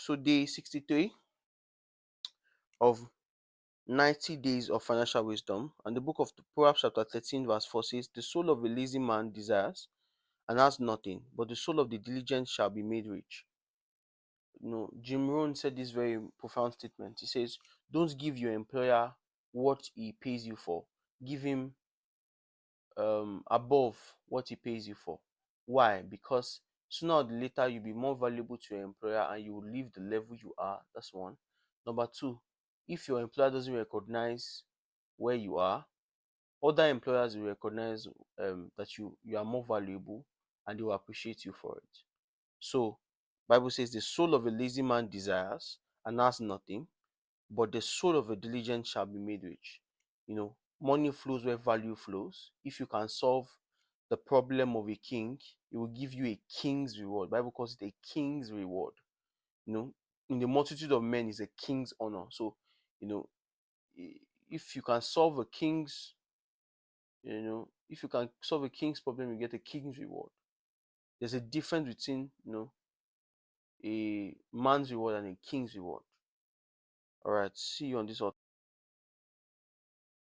So day 63 of 90 days of financial wisdom, and the book of Proverbs chapter 13 verse 4 says, "The soul of a lazy man desires and has nothing, but the soul of the diligent shall be made rich." Jim Rohn said this very profound statement. He says, "Don't give your employer what he pays you for. Give him above what he pays you for." Why? Because sooner or later you'll be more valuable to your employer and you will leave the level you are. That's one. Number two, if your employer doesn't recognize where you are, other employers will recognize that you are more valuable and they will appreciate you for it. So Bible says the soul of a lazy man desires and has nothing, but the soul of a diligent shall be made rich. Money flows where value flows. If you can solve the problem of a king, it will give you a king's reward. Bible calls it a king's reward. In the multitude of men is a king's honor. So, you know, if you can solve a king's, if you can solve a king's problem, you get a king's reward. There's a difference between, a man's reward and a king's reward. All right, see you on this.